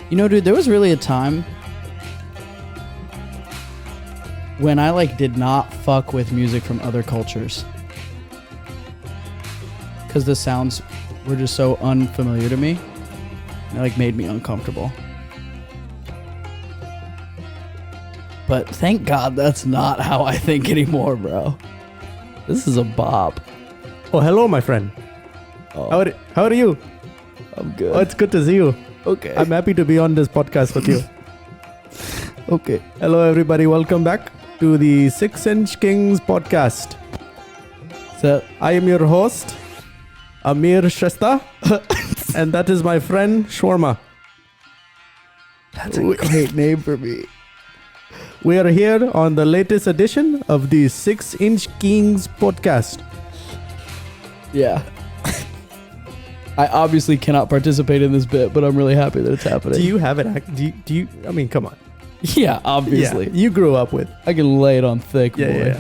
You know, dude, there was really a time when I did not fuck with music from other cultures. Because the sounds were just so unfamiliar to me. It made me uncomfortable. But thank God that's not how I think anymore, bro. This is a bop. Oh, hello, my friend. Oh, How are you? I'm good. Oh, it's good to see you. Okay. I'm happy to be on this podcast with you. Okay. Hello, everybody. Welcome back to the 6 Inch Kings podcast. So, I am your host, Amir Shasta, and that is my friend, Shawarma. that's a great name for me. We are here on the latest edition of the 6 Inch Kings podcast. Yeah. I obviously cannot participate in this bit, but I'm really happy that it's happening. Do you have it? Do you? I mean, come on. Yeah, obviously. Yeah, you grew up with. I can lay it on thick, boy. Yeah.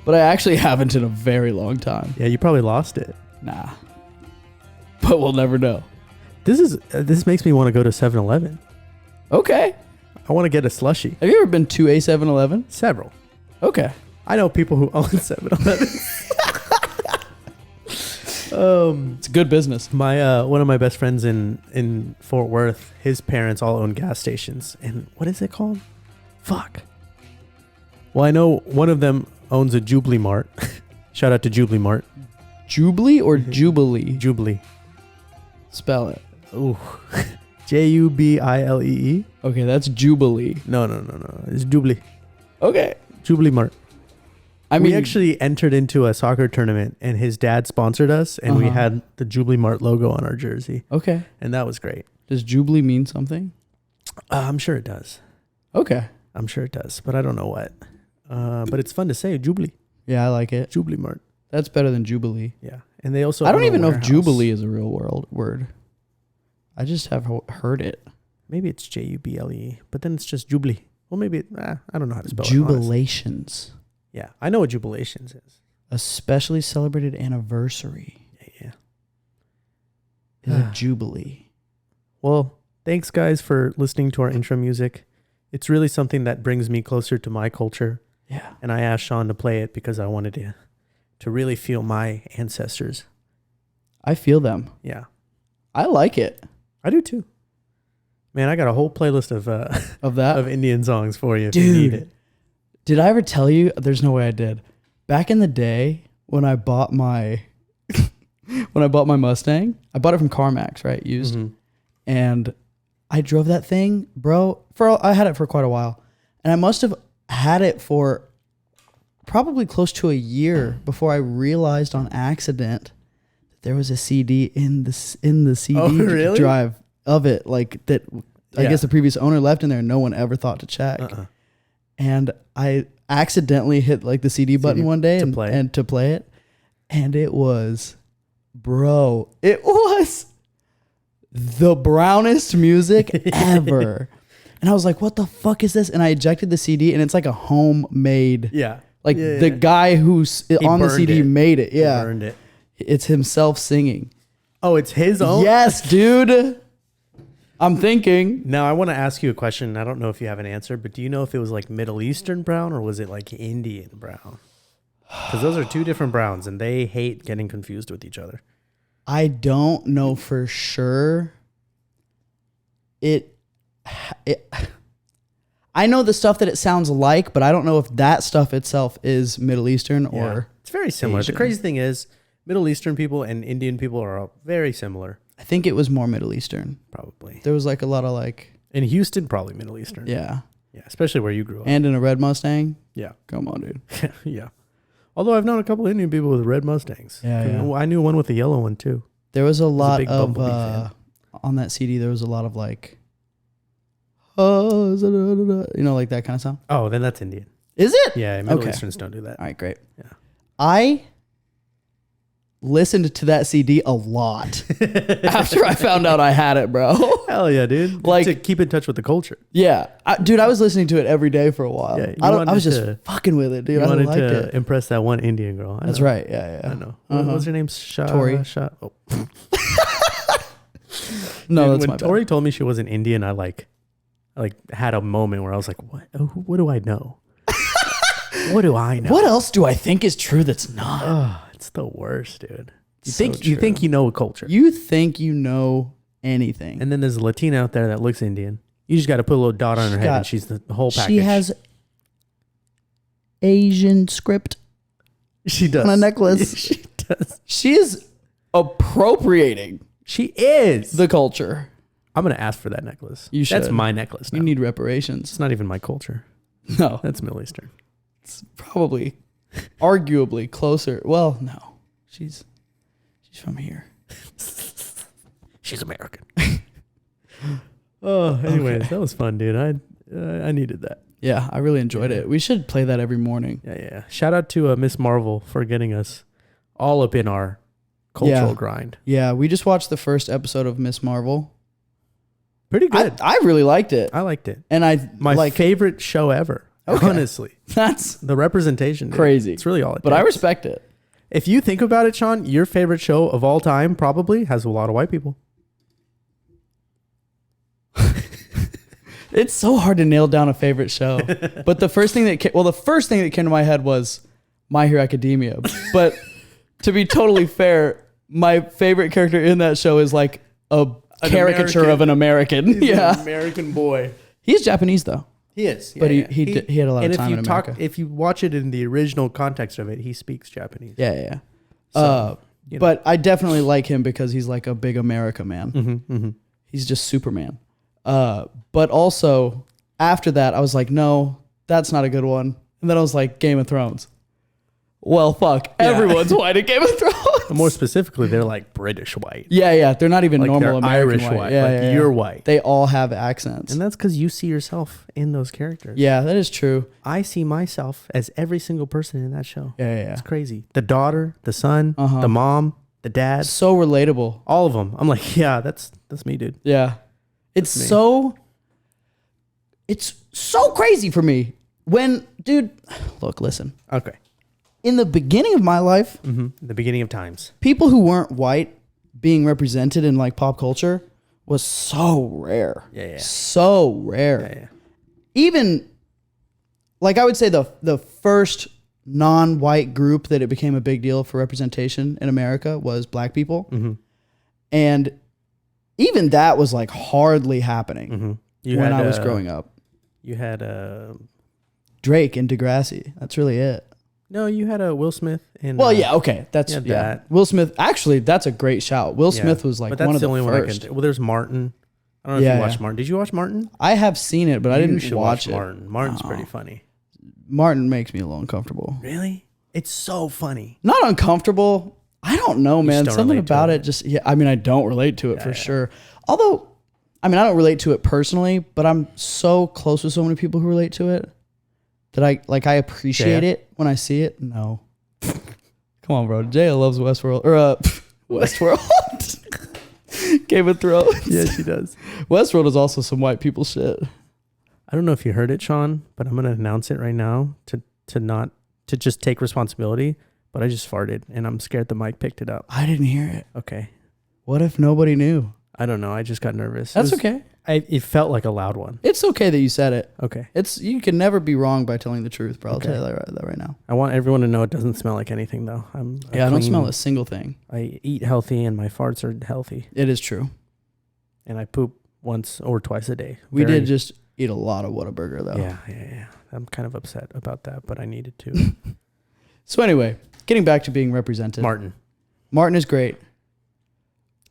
But I actually haven't in a very long time. Yeah, you probably lost it. Nah. But we'll never know. This makes me want to go to 7-Eleven. Okay. I want to get a slushie. Have you ever been to a 7-Eleven? Several. Okay. I know people who own 7-Eleven. It's a good business. My one of my best friends in Fort Worth, his parents all own gas stations. And what is it called? Fuck. Well, I know one of them owns a Jubilee Mart. Shout out to Jubilee Mart. Jubilee or Jubilee? Jubilee. Spell it. Ooh. Jubilee. Okay, that's Jubilee. No. It's Jubilee. Okay. Jubilee Mart. I mean, we actually entered into a soccer tournament and his dad sponsored us and we had the Jubilee Mart logo on our jersey. Okay. And that was great. Does Jubilee mean something? I'm sure it does. Okay. I'm sure it does, but I don't know what. But it's fun to say, Jubilee. Yeah, I like it. Jubilee Mart. That's better than Jubilee. Yeah. And they also I don't own a even know if warehouse. Jubilee is a real word. I just have heard it. Maybe it's Juble, but then it's just Jubilee. Well, maybe, I don't know how to spell it. honestly. Jubilations. Yeah, I know what Jubilations is. A specially celebrated anniversary Yeah. is a jubilee. Well, thanks guys for listening to our intro music. It's really something that brings me closer to my culture. Yeah. And I asked Sean to play it because I wanted to really feel my ancestors. I feel them. Yeah, I like it. I do too. Man, I got a whole playlist of That. of Indian songs for you if you need it. Did I ever tell you? There's no way I did. Back in the day when I bought my Mustang, I bought it from CarMax, right? Used. Mm-hmm. And I drove that thing, bro, I had it for quite a while. And I must have had it for probably close to a year before I realized on accident that there was a CD in the CD really? drive of it, that I guess the previous owner left in there and no one ever thought to check. And I accidentally hit the CD button one day to play it. And it was the brownest music ever. And I was like, what the fuck is this? And I ejected the CD and it's like a homemade. Yeah. The guy who's on the CD made it. Yeah. He burned it. It's himself singing. Oh, it's his own? Yes, dude. I'm thinking. Now, I want to ask you a question. I don't know if you have an answer, but do you know if it was Middle Eastern brown or was it Indian brown? Because those are two different browns and they hate getting confused with each other. I don't know for sure. I know the stuff that it sounds like, but I don't know if that stuff itself is Middle Eastern or it's very similar. Asian. The crazy thing is Middle Eastern people and Indian people are very similar. I think it was more Middle Eastern. Probably. There was a lot of In Houston, probably Middle Eastern. yeah. Yeah, especially where you grew up. And in a red Mustang. Yeah. Come on, dude. Yeah. Although I've known a couple Indian people with red Mustangs. Yeah. I knew one with a yellow one too. There was a lot big of Bumblebee fan. on that CD. There was a lot of oh, that kind of sound. Oh, then that's Indian. Is it? Yeah, Middle Okay. Easterns don't do that. All right, great. Yeah. I listened to that CD a lot after I found out I had it, bro. Hell yeah, dude. To keep in touch with the culture. Yeah. Dude, I was listening to it every day for a while. Yeah, I was just fucking with it, dude. You I wanted liked to it. impress that one Indian girl. That's right. Yeah. I know. Uh-huh. What's her name? Tori. Oh. No, Dude, that's when my bad. Tori told me she wasn't Indian, I like had a moment where I was like, what? Oh, what do I know? What do I know? What else do I think is true that's not? Oh, it's the worst, dude. You So think you know a culture. You think you know anything. And then there's a Latina out there that looks Indian. You just got to put a little dot on her head and she's the whole package. She has Asian script she does. on a necklace. She does. She is appropriating She is. the culture. I'm going to ask for that necklace. You That's should. my necklace now. You need reparations. It's not even my culture. No, That's Middle Eastern. it's probably arguably closer. Well, no. She's from here. She's American. Oh, anyways, that was fun, dude. I needed that. Yeah, I really enjoyed it. We should play that every morning. Yeah. Shout out to Miss Marvel for getting us all up in our cultural Yeah. grind. Yeah, we just watched the first episode of Miss Marvel. Pretty good. I really liked it. I liked it. And I My like favorite show ever. Okay. Honestly, that's the representation, dude. crazy. It's really all it But I takes. respect it. If you think about it, Sean, your favorite show of all time probably has a lot of white people. It's so hard to nail down a favorite show. But the first thing that came to my head was My Hero Academia. But to be totally fair, my favorite character in that show is like a caricature American. of an American. He's Yeah. an American boy. He's Japanese though. He is, But he had a lot of and time if in you talk, America. if you watch it in the original context of it, he speaks Japanese. Yeah. So, you know. But I definitely like him because he's like a big America man. Mm-hmm. He's just Superman. But also after that, I was like, no, that's not a good one. And then I was like, Game of Thrones. Well, fuck. Yeah. Everyone's white in Game of Thrones. More specifically, they're like British white. Yeah. They're not even Like normal they're American Irish white. Yeah, Like yeah. you're white. They all have accents. And that's because you see yourself in those characters. Yeah, that is true. I see myself as every single person in that show. Yeah. It's crazy. The daughter, the son, Uh-huh. the mom, the dad, So relatable. all of them. I'm like, yeah, that's me, dude. Yeah. It's me. it's so crazy for me. When, dude, look, listen. Okay. In the beginning of my life, The beginning of times. people who weren't white being represented in like pop culture was so rare. Yeah. So rare. Yeah. Even like I would say the first non-white group that it became a big deal for representation in America was black people. Mm-hmm. And even that was like hardly happening when I was growing up. You had Drake and Degrassi. That's really it. no, you had a Will Smith and Well, yeah, okay. That's yeah, yeah. that. Will Smith. Actually, that's a great shout. Will Smith was like but that's one of the only first. one. Well, there's Martin. I don't know if Yeah, you watched yeah. Martin. Did you watch Martin? I have seen it, but I You didn't should watch it. Martin. Martin's Oh. pretty funny. Martin makes me a little uncomfortable. Really? It's so funny. Not uncomfortable. I don't know, man. don't Something relate to about it. it just, yeah, I mean, I don't relate to it for sure. Although, I mean, I don't relate to it personally, but I'm so close with so many people who relate to it that I appreciate Jaya? it when I see it. No. Come on, bro. Jaya loves Westworld. Or, Westworld. Game of Thrones. Yeah, she does. Westworld is also some white people shit. I don't know if you heard it, Sean, but I'm gonna announce it right now to just take responsibility. But I just farted, and I'm scared the mic picked it up. I didn't hear it. Okay. What if nobody knew? I don't know. I just got nervous. That's okay. It felt like a loud one. It's okay that you said it. Okay. You can never be wrong by telling the truth, bro. I'll Okay. tell you that right now. I want everyone to know it doesn't smell like anything, though. I don't smell a single thing. I eat healthy, and my farts are healthy, It is true. and I poop once or twice a day. We did just eat a lot of Whataburger though. Yeah. I'm kind of upset about that, but I needed to. So anyway, getting back to being represented. Martin, is great.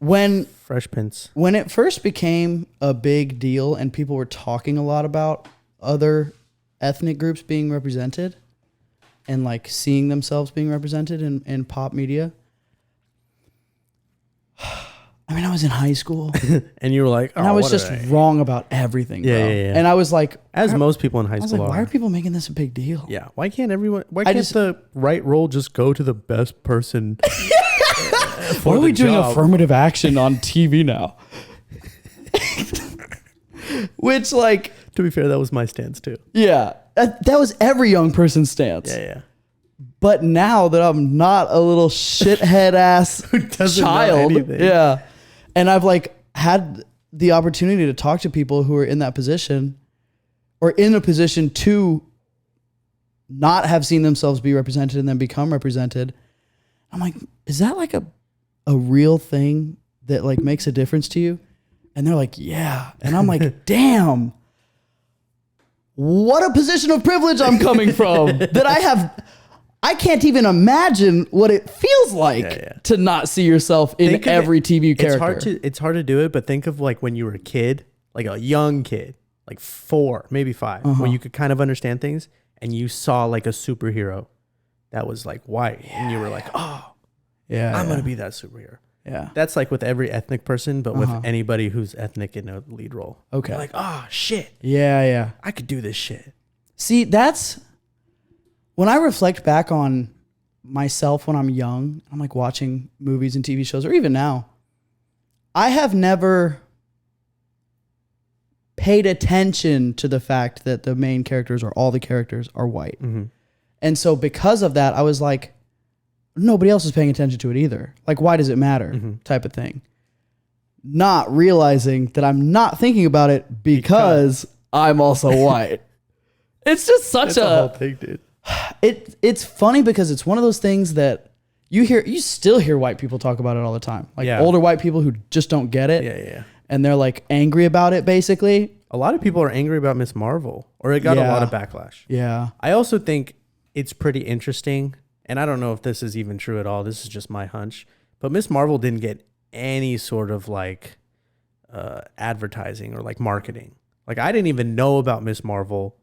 When Fresh Prince. it first became a big deal and people were talking a lot about other ethnic groups being represented and like seeing themselves being represented in pop media. I mean, I was in high school And you were like, and I was just wrong about everything. Yeah, bro. yeah, yeah. And I was like, as most people in high I was school like, are. why are people making this a big deal? Yeah. Why can't everyone? Why I can't just- the right role just go to the best person? Why are we doing job? affirmative action on TV now? Which, like, To be fair, that was my stance too. yeah, that was every young person's stance. Yeah. But now that I'm not a little shithead ass doesn't know child, anything. yeah, and I've like had the opportunity to talk to people who are in that position or in a position to not have seen themselves be represented and then become represented. I'm like, is that like a real thing that like makes a difference to you? And they're like, yeah. And I'm like, damn, what a position of privilege I'm coming from that I can't even imagine what it feels like to not see yourself in every TV character. It's hard to do it, but think of like when you were a kid, like a young kid, like 4, maybe 5, when you could kind of understand things and you saw like a superhero that was like white and you were like, oh, I'm going to be that superhero. Yeah. That's like with every ethnic person, but with anybody who's ethnic in a lead role. Okay. You're like, oh, shit. Yeah. I could do this shit. See, that's when I reflect back on myself when I'm young, I'm like watching movies and TV shows, or even now, I have never paid attention to the fact that the main characters or all the characters are white. Mm-hmm. And so because of that, I was like, nobody else is paying attention to it either. Like, why does it matter? Type of thing. Not realizing that I'm not thinking about it because I'm also white. It's just such a whole thing, dude. It's funny because it's one of those things that you still hear white people talk about it all the time. Like older white people who just don't get it. Yeah. And they're like angry about it basically. A lot of people are angry about Miss Marvel, or it got a lot of backlash. Yeah. I also think it's pretty interesting, and I don't know if this is even true at all. This is just my hunch, but Miss Marvel didn't get any sort of like advertising or like marketing. Like I didn't even know about Miss Marvel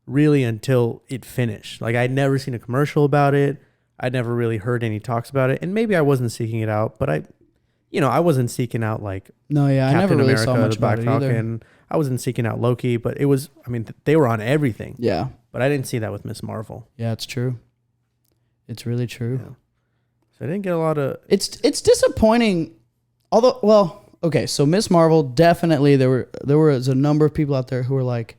really until it finished. Like I'd never seen a commercial about it. I'd never really heard any talks about it, and maybe I wasn't seeking it out, but I wasn't seeking out like I never really saw much about it either. Falcon. I wasn't seeking out Loki, but it was, they were on everything. Yeah. But I didn't see that with Miss Marvel. Yeah, it's true. It's really true. Yeah. So I didn't get a lot of... It's disappointing. Although, well, okay, so Miss Marvel, definitely there was a number of people out there who were like,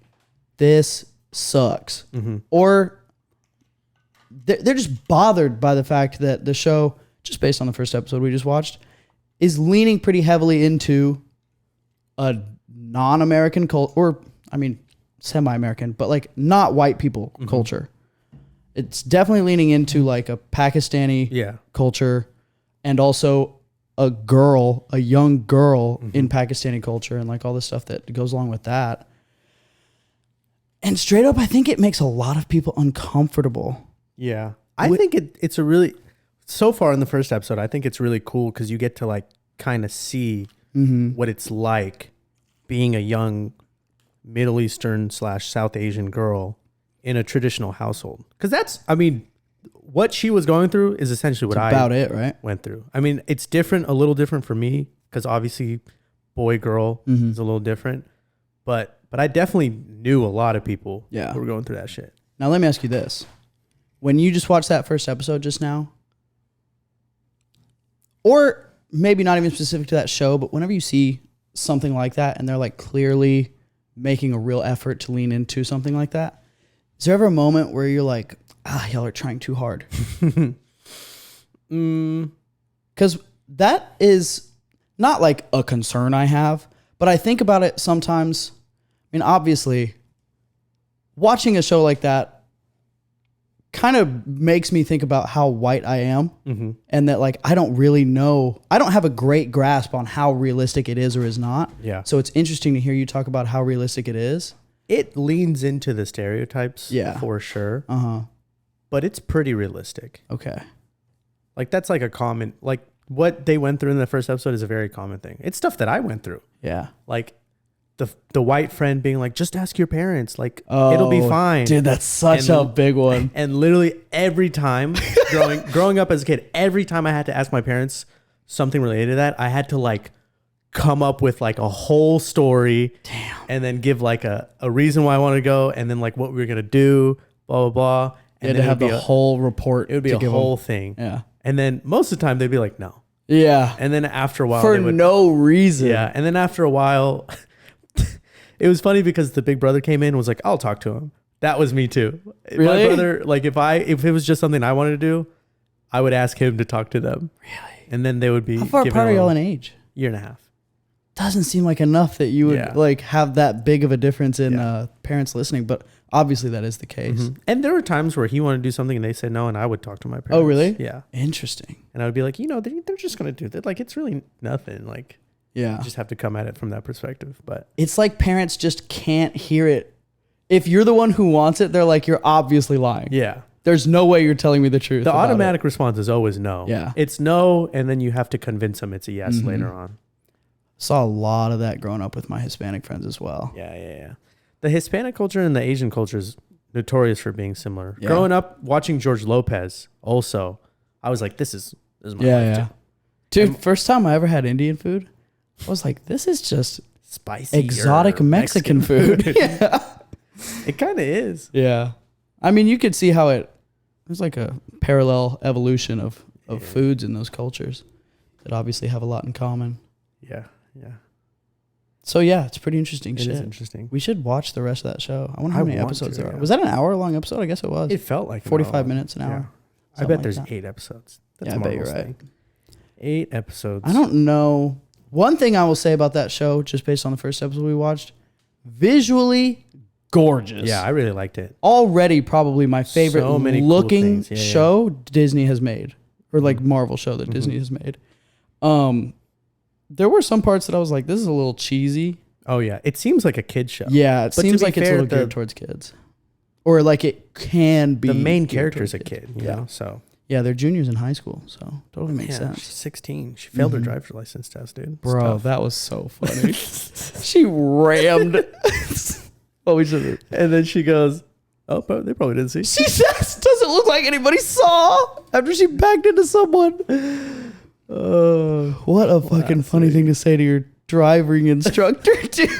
this sucks. Mm-hmm. Or they're just bothered by the fact that the show, just based on the first episode we just watched, is leaning pretty heavily into a non-American culture, or semi-American, but like not white people culture. It's definitely leaning into like a Pakistani culture, and also a young girl in Pakistani culture, and like all the stuff that goes along with that. And straight up, I think it makes a lot of people uncomfortable. Yeah. I think it's a really, so far in the first episode, I think it's really cool because you get to like kind of see what it's like being a young Middle Eastern / South Asian girl in a traditional household. Because that's, what she was going through is essentially what I went through. It's different, a little different for me, because obviously boy, girl is a little different. But I definitely knew a lot of people who were going through that shit. Now, let me ask you this. When you just watched that first episode just now, or maybe not even specific to that show, but whenever you see something like that and they're like clearly making a real effort to lean into something like that, is there ever a moment where you're like, y'all are trying too hard? Because that is not like a concern I have, but I think about it sometimes. Obviously, watching a show like that kind of makes me think about how white I am, and that like I don't really know. I don't have a great grasp on how realistic it is or is not. Yeah. So it's interesting to hear you talk about how realistic it is. It leans into the stereotypes, for sure. But it's pretty realistic. Okay. Like that's like a common, like what they went through in the first episode is a very common thing. It's stuff that I went through. Yeah. Like the white friend being like, just ask your parents, like it'll be fine. Dude, that's such a big one. And literally every time growing up as a kid, every time I had to ask my parents something related to that, I had to like come up with like a whole story. Damn. And then give like a reason why I wanted to go, and then like what we were gonna do, blah blah blah. And you had to have the whole report. It would be a whole thing. Yeah. And then most of the time they'd be like, no. Yeah. And then after a while, for no reason. Yeah. And then after a while, it was funny because the big brother came in and was like, I'll talk to him. That was me too. Really? My brother, like if it was just something I wanted to do, I would ask him to talk to them. Really? And then they would be. How far apart are y'all in age? 1.5 years. doesn't seem like enough that you would Yeah. like have that big of a difference in Yeah. parents listening. But obviously that is the case. Mhm. And there were times where he wanted to do something and they said no, and I would talk to my parents. Oh, really? Yeah. Interesting. And I would be like, they're just going to do that. Like, it's really nothing. Like, Yeah. you just have to come at it from that perspective. But It's like parents just can't hear it. If you're the one who wants it, they're like, you're obviously lying. yeah, There's no way you're telling me the truth. the about automatic response is always no. Yeah. It's no. And then you have to convince them it's a yes Mhm. later on. Saw a lot of that growing up with my Hispanic friends as well. Yeah. The Hispanic culture and the Asian culture is notorious for being similar. Yeah. Growing up watching George Lopez, also, I was like, this is my Yeah, life yeah. too. Dude, first time I ever had Indian food, I was like, this is just Spicy exotic Mexican food. Yeah. It kind of is. Yeah. I mean, you could see how there's like a parallel evolution of Yeah. foods in those cultures that obviously have a lot in common. Yeah. So yeah, it's pretty interesting It shit. is interesting. We should watch the rest of that show. I wonder how I many want episodes to, there are. yeah. Was that an hour-long episode? I guess it was. It felt like an 45 hour. minutes, an hour. Yeah. I Something bet like there's that. 8 episodes. That's Yeah, I bet you're Marvel's right. thing. 8 episodes. I don't know. One thing I will say about that show, just based on the first episode we watched, visually gorgeous. Yeah, I really liked it. Already probably my favorite So many cool looking things. Yeah, yeah. show Disney has made, or like Marvel show that Mhm. Disney has made. There were some parts that I was like, this is a little cheesy. Oh yeah, it seems like a kid show. Yeah, it But to seems be like it's a fair, little geared towards kids, or like it can be. The main geared character's towards a kid, kids. you Yeah, know. So yeah, they're juniors in high school, so totally makes yeah, sense. she's 16. She failed her Mhm. driver's license test, dude. It's Bro, tough. that was so funny. She rammed. Oh, we should. And then she goes, "Oh, but they probably didn't see." She says, doesn't look like anybody saw after she backed into someone. What a fucking funny thing to say to your driving instructor, dude.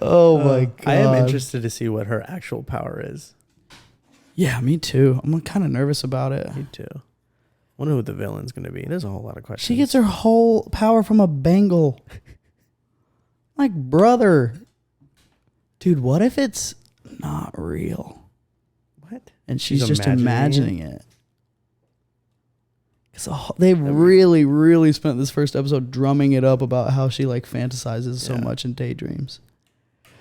Oh my god. I am interested to see what her actual power is. Yeah, me too. I'm kind of nervous about it. Me too. Wonder who the villain's gonna be. There's a whole lot of questions. She gets her whole power from a Bengal. Like, brother. Dude, what if it's not real? what? And she's She's just imagining imagining it. Because they really, really spent this first episode drumming it up about how she like fantasizes so Yeah. much in daydreams.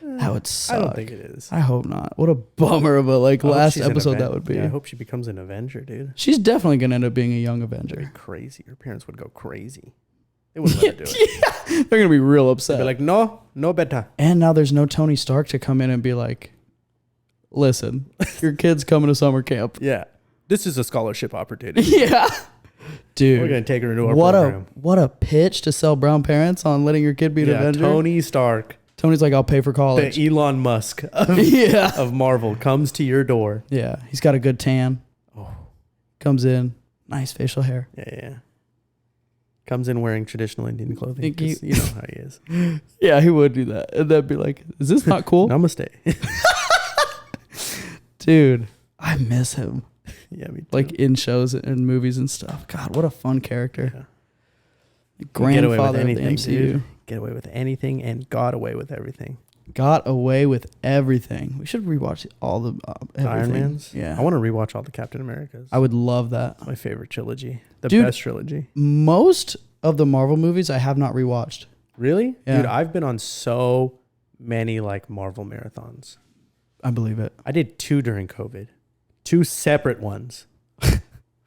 That would suck. I don't think it is. I hope not. What a bummer of a like I hope last she's an episode Aven- that would be. Yeah, I hope she becomes an Avenger, dude. She's definitely gonna end up being a young That'd Avenger. be crazy. Her parents would go crazy. They wouldn't let her do it. They're gonna be real They'd upset. be like, no better. And now there's no Tony Stark to come in and be like, listen, your kid's coming to summer camp. Yeah. This is a scholarship opportunity. Yeah. Dude. We're going to take her into our what program. what a pitch to sell brown parents on letting your kid be an Yeah, Avenger. Tony Stark, Tony's like, I'll pay for college. the Elon Musk of, Yeah. of Marvel, comes to your door. Yeah. He's got a good tan. Oh. Comes in. Nice facial hair. Yeah. Comes in wearing traditional Indian clothing. Thank you. 'Cause you know how he is. Yeah, he would do that. And then be like, is this not cool? Namaste. Dude, I miss him. Yeah, me too. Like in shows and movies and stuff. God, what a fun character. Yeah. Grandfather Get away with of the anything, MCU. dude. Get away with anything and got away with everything. Got away with everything. We should rewatch all the The Iron everything. Mans. Yeah. I want to rewatch all the Captain Americas. I would love that. My favorite trilogy. The Dude. best trilogy. Most of the Marvel movies I have not rewatched. Really? Yeah. Dude, I've been on so many like Marvel marathons. I believe it. I did 2 during COVID. 2 separate ones.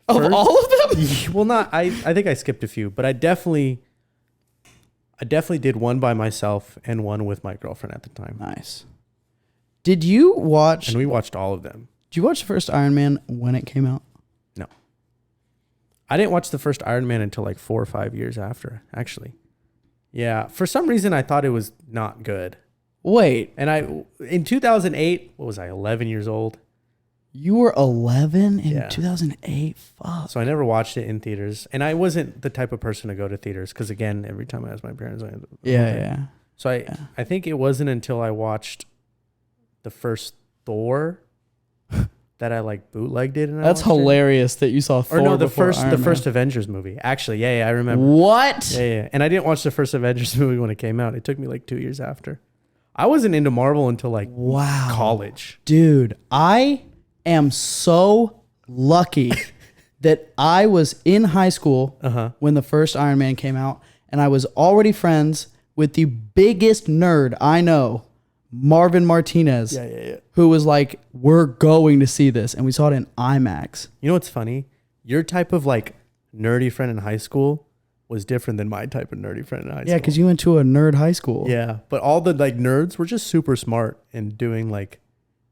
Of First- all of them? Well, not I think I skipped a few, but I definitely did one by myself and one with my girlfriend at the time. Nice. Did you watch And we watched all of them. Did you watch the first Iron Man when it came out? I didn't watch the first Iron Man until like 4 or 5 years after, actually. Yeah, for some reason I thought it was not good. Wait, And in 2008, what was I, 11 years old? you were 11 in Yeah. 2008? Fuck. So I never watched it in theaters. And I wasn't the type of person to go to theaters because, again, every time I asked my parents, Yeah. So I think it wasn't until I watched the first Thor that I like bootlegged it. And That's I watched hilarious that you saw Thor Or no, the before first Iron Man. Avengers movie. Actually, yeah, I remember. What? Yeah. And I didn't watch the first Avengers movie when it came out. It took me like 2 years after. I wasn't into Marvel until like Wow. college. Dude, I am so lucky that I was in high school Uh-huh. when the first Iron Man came out, and I was already friends with the biggest nerd I know, Marvin Martinez, Yeah. who was like, we're going to see this. And we saw it in IMAX. You know what's funny? Your type of like nerdy friend in high school was different than my type of nerdy friend in high school. Yeah, because you went to a nerd high school. Yeah, but all the like nerds were just super smart and doing like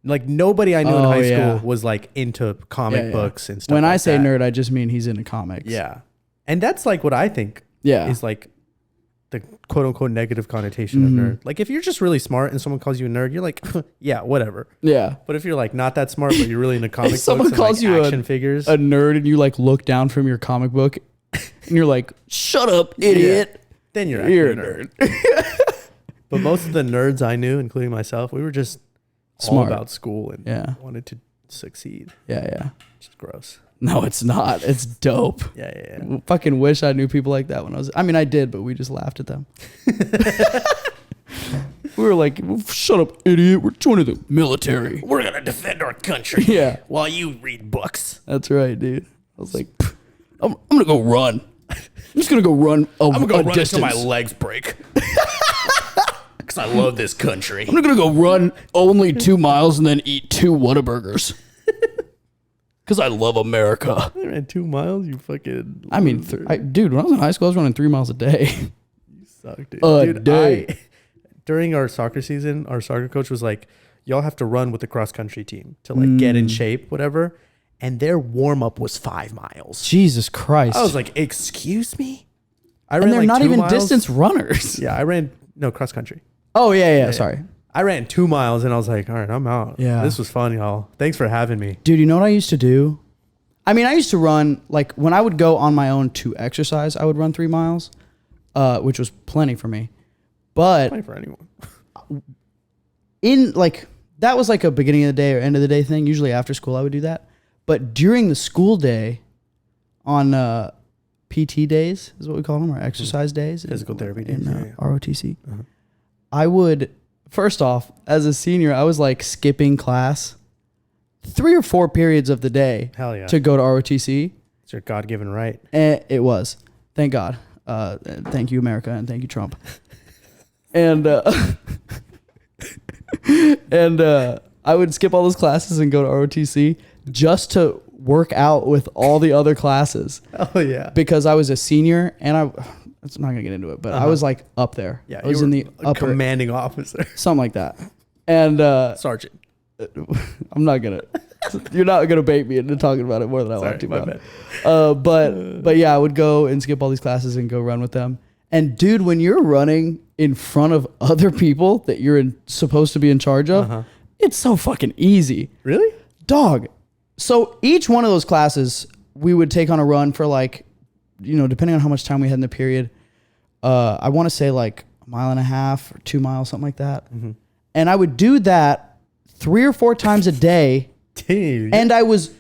nobody I knew in high school was like into comic books and stuff. When like I say that. nerd, I just mean he's into comics. Yeah, and that's like what I think. Yeah. Is like the quote unquote negative connotation of nerd. Like if you're just really smart and someone calls you a nerd, you're like, yeah, whatever. Yeah. But if you're like not that smart, but you're really into comic books someone and calls like you action figures, a nerd and you like look down from your comic book and you're like, shut up, idiot. then you're actually You're a nerd. But most of the nerds I knew, including myself, we were just all Smart. about school and wanted to succeed. Yeah. Which is gross. No, it's not. It's dope. Yeah. Fucking wish I knew people like that when I did, but we just laughed at them. We were like, shut up, idiot. We're joining the military. We're gonna defend our country. Yeah. While you read books. That's right, dude. I was like, I'm going to go run. I'm just going to go run I'm gonna go a run distance. until my legs break. Because I love this country. I'm going to go run only 2 miles and then eat 2 Whataburgers. Because I love America. I ran 2 miles, you fucking... I mean, dude, when I was in high school, I was running 3 miles a day. You suck, dude. A day. During our soccer season, our soccer coach was like, y'all have to run with the cross-country team to like get in shape, whatever. And their warm-up was 5 miles. Jesus Christ. I was like, excuse me? And they're not even distance runners. Yeah, I ran... No, cross-country. Oh, yeah. Sorry. I ran 2 miles and I was like, all right, I'm out. Yeah. This was fun, y'all. Thanks for having me. Dude, you know what I used to do? I mean, I used to run, like, when I would go on my own to exercise, I would run 3 miles, which was plenty for me. But Plenty for anyone. that was like a beginning of the day or end of the day thing. Usually after school, I would do that. But during the school day, on PT days, is what we call them, or exercise days. Physical therapy days. In ROTC. I would, first off, as a senior, I was like skipping class 3 or 4 periods of the day. Hell yeah. To go to ROTC. It's your God-given right. It was. Thank God. Thank you, America, and thank you, Trump. And I would skip all those classes and go to ROTC just to work out with all the other classes. Oh, yeah. Because I was a senior, and I'm not going to get into it, but I was like up there. Yeah, I was in the upper... commanding officer. Something like that. And... Sergeant. I'm not going to... You're not going to bait me into talking about it more than I want to. My bad. But yeah, I would go and skip all these classes and go run with them. And dude, when you're running in front of other people that you're supposed to be in charge of, it's so fucking easy. Really? Dog. So each one of those classes, we would take on a run for like, depending on how much time we had in the period, I want to say like 1.5 miles or 2 miles, something like that. And I would do that 3 or 4 times a day. Dude. And I was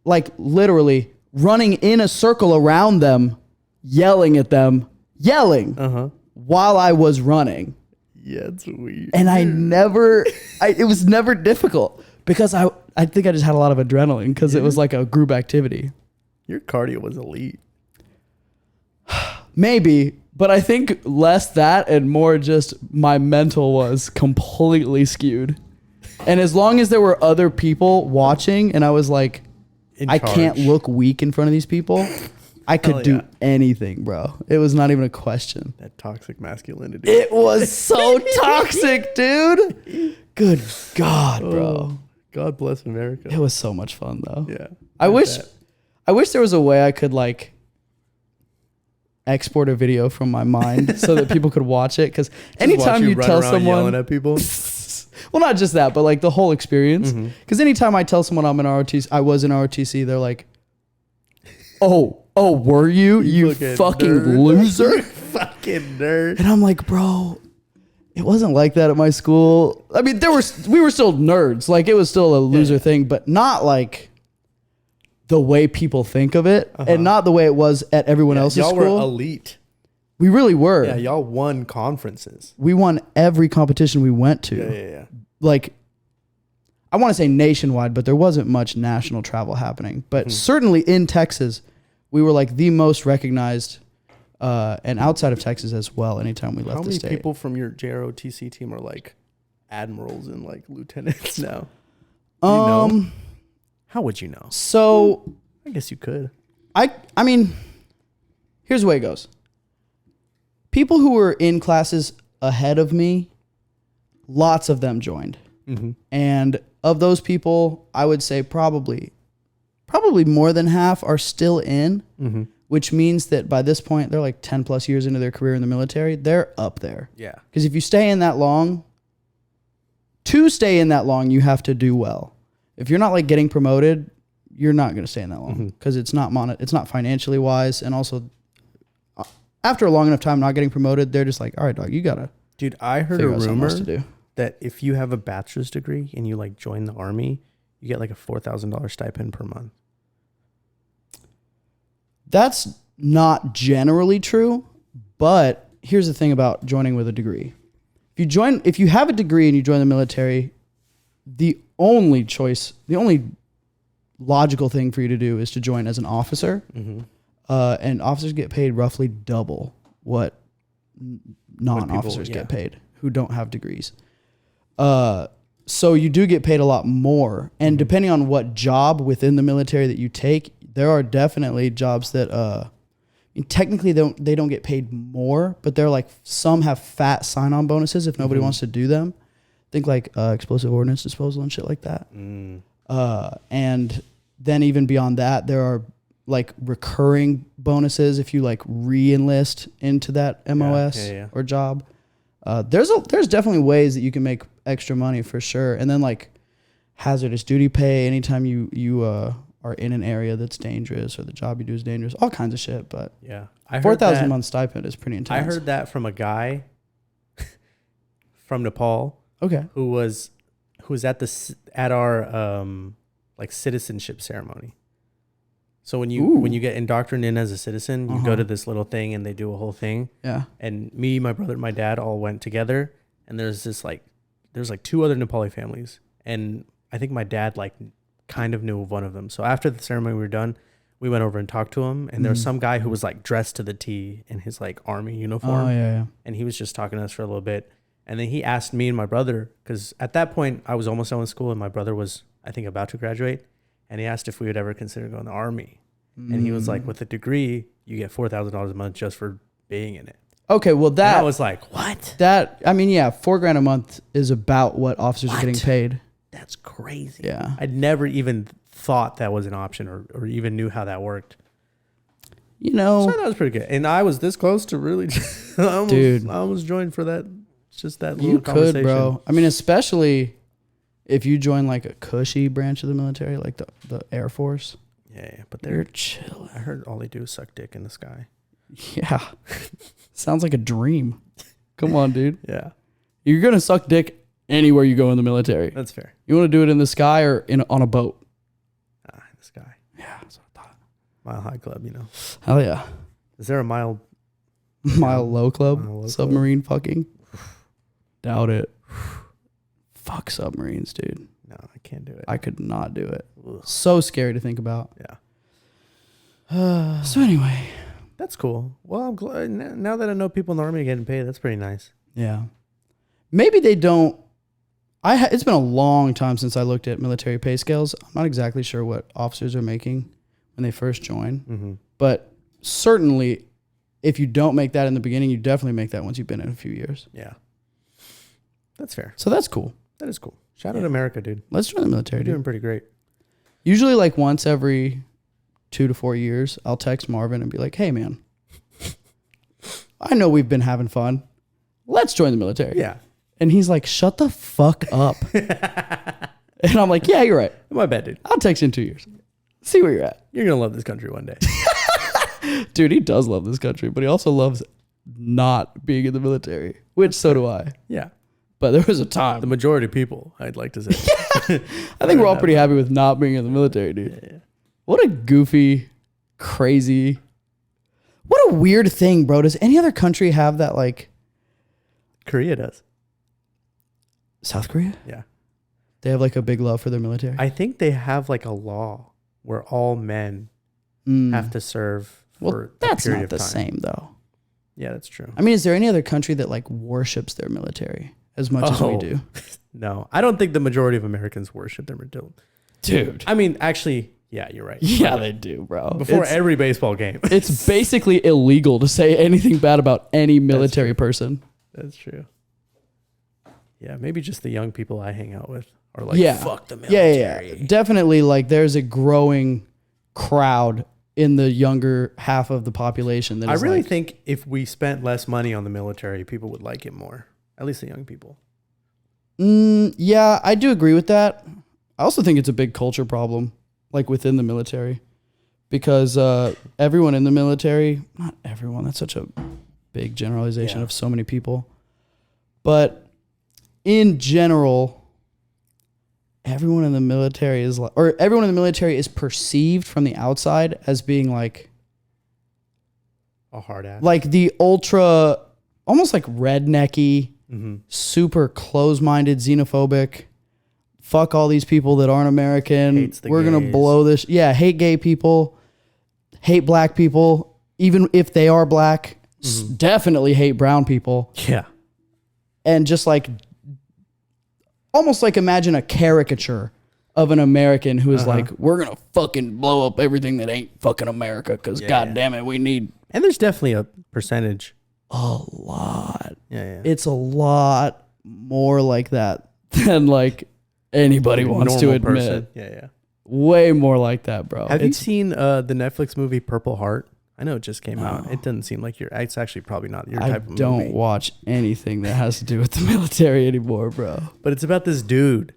like literally running in a circle around them, yelling at them, while I was running. Yeah, it's weird. And it was never difficult because I think I just had a lot of adrenaline because it was like a group activity. Your cardio was elite. Maybe, but I think less that and more just my mental was completely skewed. And as long as there were other people watching and I was like, I can't look weak in front of these people, I could do anything, bro. It was not even a question. That toxic masculinity. It was so toxic, dude. Good God, bro. God bless America. It was so much fun, though. Yeah. I wish there was a way I could like export a video from my mind so that people could watch it. Because anytime you tell someone yelling at people. Well, not just that, but like the whole experience. Because anytime I tell someone I was in ROTC, they're like, oh, were you? You fucking nerd. loser. You fucking nerd. And I'm like, bro, it wasn't like that at my school. I mean, we were still nerds. Like it was still a loser thing, but not like the way people think of it and not the way it was at everyone else's y'all school. Y'all were elite. We really were. Yeah, y'all won conferences. We won every competition we went to. Yeah. Like, I want to say nationwide, but there wasn't much national travel happening. But certainly in Texas, we were like the most recognized and outside of Texas as well. Anytime we left How the many state. people from your JROTC team are like admirals and like lieutenants now? Do you know? How would you know? So I guess you could. I mean, here's the way it goes. People who were in classes ahead of me, lots of them joined. Mm-hmm. And of those people, I would say probably more than half are still in, Mm-hmm. which means that by this point, they're like 10 plus years into their career in the military. They're up there. Yeah. Because if you stay in that long, to stay in that long, you have to do well. If you're not like getting promoted, you're not going to stay in that long because it's not financially wise. And also, after a long enough time not getting promoted, they're just like, all right, dog, you got to Dude, I heard a figure out something rumor else to do. that if you have a bachelor's degree and you like join the army, you get like a $4,000 stipend per month. That's not generally true, but here's the thing about joining with a degree. If you have a degree and you join the military, the only logical thing for you to do is to join as an officer. Mm-hmm. And officers get paid roughly double what non-officers people, yeah. get paid who don't have degrees. So you do get paid a lot more. And depending on what job within the military that you take, there are definitely jobs that technically they don't get paid more, but they're like, some have fat sign-on bonuses if nobody wants to do them. Think like explosive ordnance disposal and shit like that. And then even beyond that, there are like recurring bonuses if you like re-enlist into that MOS or job. There's definitely ways that you can make extra money for sure. And then like hazardous duty pay anytime you are in an area that's dangerous or the job you do is dangerous, all kinds of shit. But yeah, $4,000 a month stipend is pretty intense. I heard that from a guy from Nepal. Okay. Who was at our like citizenship ceremony. So when you get indoctrinated in as a citizen, you go to this little thing and they do a whole thing. Yeah. And me, my brother, and my dad all went together, and there's two other Nepali families, and I think my dad like kind of knew of one of them. So after the ceremony we were done, we went over and talked to him, and there was some guy who was like dressed to the T in his like army uniform. Oh yeah. And he was just talking to us for a little bit. And then he asked me and my brother, because at that point I was almost done with school and my brother was, I think, about to graduate. And he asked if we would ever consider going to the army. And he was like, with a degree, you get $4,000 a month just for being in it. Okay, well And that I was like, what? $4,000 a month is about what officers are getting paid. That's crazy. Yeah. I'd never even thought that was an option or even knew how that worked. You know, So that was pretty good. And I was this close to really, Dude. I almost joined for that, just that little you conversation. could, bro. I mean, especially if you join like a cushy branch of the military, like the Air Force. Yeah, but You're chill. I heard all they do is suck dick in the sky. Yeah. Sounds like a dream. Come on, dude. Yeah, You're going to suck dick anywhere you go in the military. that's fair. You want to do it in the sky or on a boat? In the sky. Yeah, that's what I thought. Mile High Club, you know. Hell yeah. Is there a mile? Mile Low Club? Mile Low Submarine fucking? Doubt it. Fuck submarines, dude. No, I can't do it. I could not do it. Ugh. So scary to think about. Yeah. So anyway, That's cool. Well, I'm glad now that I know people in the army are getting paid. That's pretty nice. yeah. Maybe they don't. It's been a long time since I looked at military pay scales. I'm not exactly sure what officers are making when they first join. Mm-hmm. But certainly, if you don't make that in the beginning, you definitely make that once you've been in a few years. Yeah. That's fair. So that's cool. That is cool. Shout out to America, dude. Let's join the military, You're dude. doing pretty great. Usually like once every 2 to 4 years, I'll text Marvin and be like, hey, man, I know we've been having fun. Let's join the military. Yeah. And he's like, shut the fuck up. And I'm like, yeah, you're right. My bad, dude. I'll text you in 2 years. See where you're at. You're going to love this country one day. Dude, he does love this country, but he also loves not being in the military, which so do I. Yeah. But there was a time. The majority of people, I'd like to say. I think we're all pretty happy with not being in the military, dude. Yeah. What a goofy, crazy, what a weird thing, bro. Does any other country have that, like Korea does. South Korea? Yeah. They have like a big love for their military. I think they have like a law where all men have to serve for well, a that's period not of the time. same though. Yeah, that's true. I mean, is there any other country that like worships their military as much as we do? No, I don't think the majority of Americans worship their military. Dude. I mean, actually, yeah, you're right. Yeah, they do, bro. Before every baseball game. It's basically illegal to say anything bad about any military person. That's true. Yeah, maybe just the young people I hang out with are like, fuck the military. Yeah. Definitely, like, there's a growing crowd in the younger half of the population. That I is really like, think if we spent less money on the military, people would like it more. At least the young people. Yeah, I do agree with that. I also think it's a big culture problem, like within the military, because everyone in the military, not everyone, that's such a big generalization of so many people, but in general, everyone in the military is like, or everyone in the military is perceived from the outside as being like a hard ass, like the ultra, almost like rednecky, super close-minded, xenophobic. Fuck all these people that aren't American. We're going to blow this. Yeah, hate gay people, hate black people, even if they are black. Definitely hate brown people. Yeah. And just like, almost like imagine a caricature of an American who is like, we're going to fucking blow up everything that ain't fucking America because God damn it, we need. And there's definitely a percentage. A lot. Yeah. It's a lot more like that than like anybody wants to admit. Person. Yeah. Way more like that, bro. Have you seen the Netflix movie Purple Heart? I know it just came out. It doesn't seem like it's actually probably not your type of movie. I don't watch anything that has to do with the military anymore, bro. But it's about this dude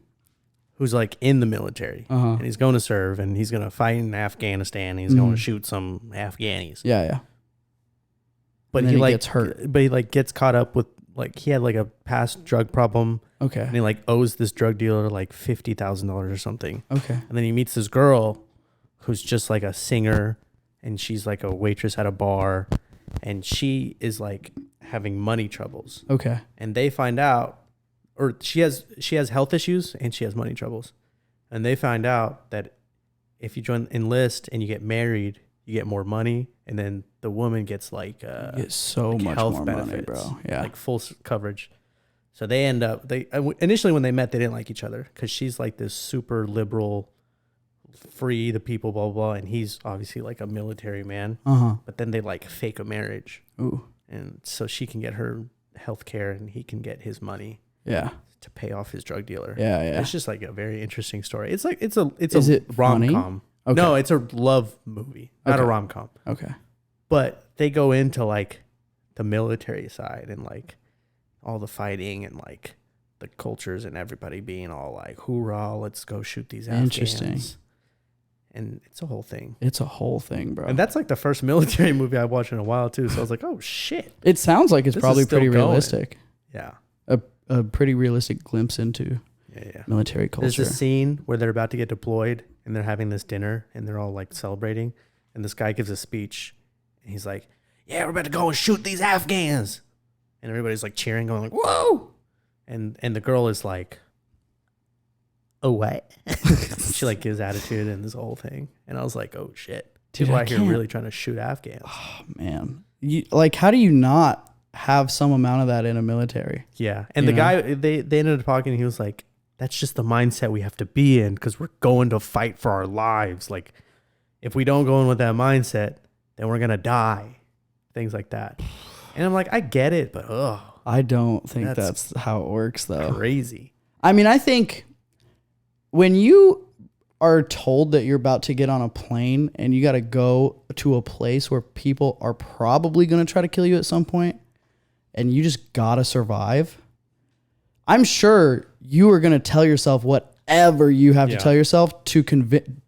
who's like in the military and he's going to serve and he's going to fight in Afghanistan. And he's going to shoot some Afghanis. Yeah. But he like gets hurt. But he like gets caught up with like he had like a past drug problem. Okay. And he like owes this drug dealer like $50,000 or something. Okay. And then he meets this girl who's just like a singer and she's like a waitress at a bar and she is like having money troubles. Okay. And they find out, or she has health issues and she has money troubles. And they find out that if you enlist and you get married, you get more money, and then the woman gets like so like much health more benefits, money, bro. Yeah, like full coverage. So they end up initially when they met they didn't like each other because she's like this super liberal, free the people, blah blah blah, and he's obviously like a military man. But then they like fake a marriage. Ooh. And so she can get her health care and he can get his money. Yeah. To pay off his drug dealer. Yeah. It's just like a very interesting story. It's like it's Is a it rom-com. Okay. No, it's a love movie, not a rom-com. Okay. But they go into like the military side and like all the fighting and like the cultures and everybody being all like, hoorah, let's go shoot these Afghans. Interesting. And it's a whole thing. It's a whole thing, bro. And that's like the first military movie I've watched in a while too. So I was like, oh shit. It sounds like it's probably pretty realistic. Yeah. A pretty realistic glimpse into military culture. There's this scene where they're about to get deployed and they're having this dinner and they're all like celebrating. And this guy gives a speech and he's like, yeah, we're about to go and shoot these Afghans. And everybody's like cheering, going like, whoa. And the girl is like, oh, what? She like gives attitude and this whole thing. And I was like, oh shit. Dude, People out here really trying to shoot Afghans. Oh man. How do you not have some amount of that in a military? Yeah. And the guy, they ended up talking. He was like, that's just the mindset we have to be in because we're going to fight for our lives. Like, if we don't go in with that mindset, then we're going to die. Things like that. And I'm like, I get it, but I don't think that's how it works, though. Crazy. I mean, I think when you are told that you're about to get on a plane and you got to go to a place where people are probably going to try to kill you at some point, and you just got to survive, I'm sure you are going to tell yourself whatever you have to tell yourself to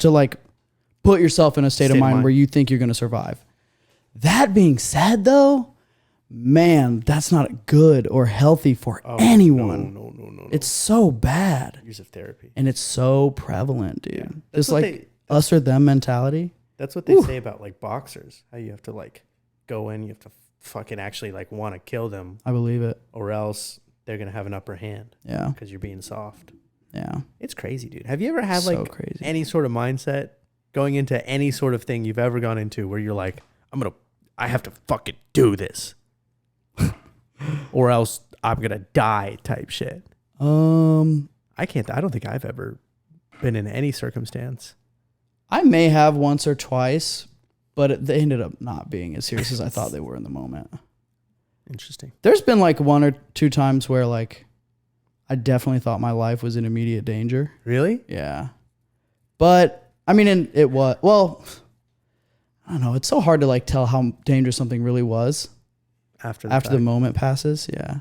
like put yourself in a state of mind where you think you're going to survive. That being said, though, man, that's not good or healthy for anyone. No. It's so bad. Years of therapy. And it's so prevalent, dude. Yeah. It's like us or them mentality. That's what they say about like boxers. How you have to like go in, you have to fucking actually like want to kill them. I believe it. Or else they're going to have an upper hand. Yeah. Because you're being soft. Yeah. It's crazy, dude. Have you ever had like any sort of mindset going into any sort of thing you've ever gone into where you're like, I have to fucking do this? or else I'm gonna die type shit. I don't think I've ever been in any circumstance. I may have once or twice, but they ended up not being as serious as I thought they were in the moment. Interesting. There's been like 1 or 2 times where like I definitely thought my life was in immediate danger. Really? Yeah. But I mean, it was, well, I don't know. It's so hard to like tell how dangerous something really was After the moment passes. Yeah.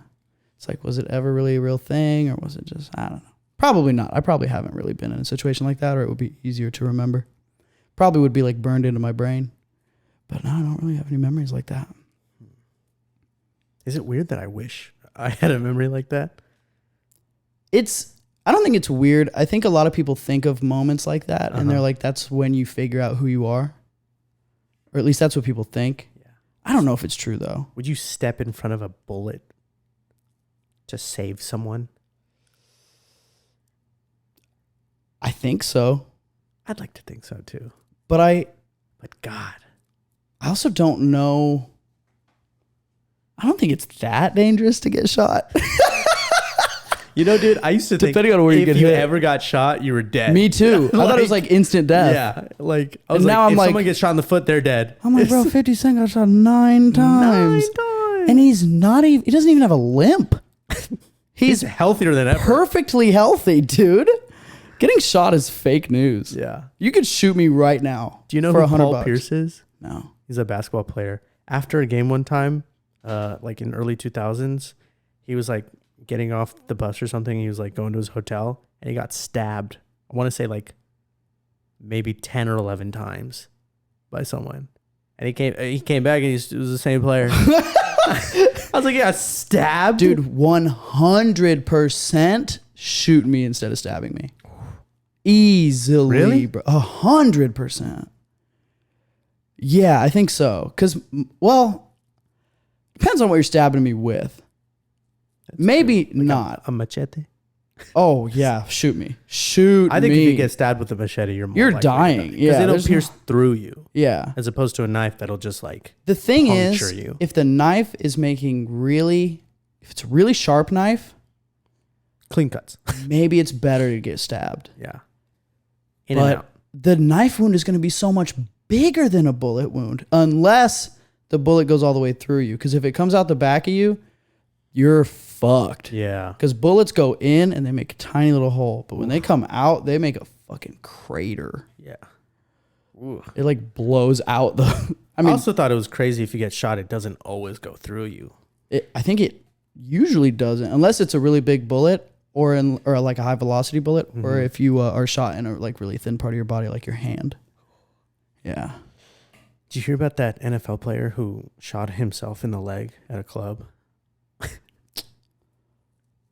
It's like, was it ever really a real thing, or was it just, I don't know. Probably not. I probably haven't really been in a situation like that, or it would be easier to remember. Probably would be like burned into my brain. But no, I don't really have any memories like that. Is it weird that I wish I had a memory like that? I don't think it's weird. I think a lot of people think of moments like that, and they're Uh-huh. like, that's when you figure out who you are. Or at least that's what people think. Yeah. I don't know if it's true, though. Would you step in front of a bullet to save someone? I think so. I'd like to think so too. But God. I also don't know. I don't think it's that dangerous to get shot. You know, dude, I used to think Depending on where you if get you hit. ever got shot, you were dead. Me too. I thought it was like instant death. Yeah. Like, I was And like, now I'm if like- someone gets shot in the foot, they're dead. I'm like, bro, 50 Cent got shot 9 times. 9 times. And he's not even, he doesn't even have a limp. He's He's healthier than ever. perfectly healthy, dude. Getting shot is fake news. Yeah. You could shoot me right now. Do you know for who Paul $100? Pierce is? No. He's a basketball player. After a game one time, like in early 2000s, he was like getting off the bus or something. He was like going to his hotel and he got stabbed. I want to say like maybe 10 or 11 times by someone. And he came back and it was the same player. I was like, yeah, stabbed? Dude, 100% shoot me instead of stabbing me. Easily, Really? bro. 100%. Yeah, I think so. Because, well, depends on what you're stabbing me with. Maybe not. A machete? Oh, yeah. Shoot me. Shoot me. I think if you get stabbed with a machete, you're more You're likely to dying. die. 'Cause Yeah, it'll there's pierce through you Yeah. as opposed to a knife that'll just like The thing puncture is, you. if the knife is making if it's a really sharp knife, clean cuts. maybe it's better to get stabbed. Yeah. In and But out. the knife wound is going to be so much bigger than a bullet wound unless the bullet goes all the way through you. Because if it comes out the back of you, you're fucked. Yeah. Because bullets go in and they make a tiny little hole. But when they come out, they make a fucking crater. Yeah. It like blows out the... I I mean, also thought it was crazy if you get shot, it doesn't always go through you. I think it usually doesn't. Unless it's a really big bullet or like a high velocity bullet. Or if you are shot in a like really thin part of your body, like your hand. Yeah. Did you hear about that NFL player who shot himself in the leg at a club?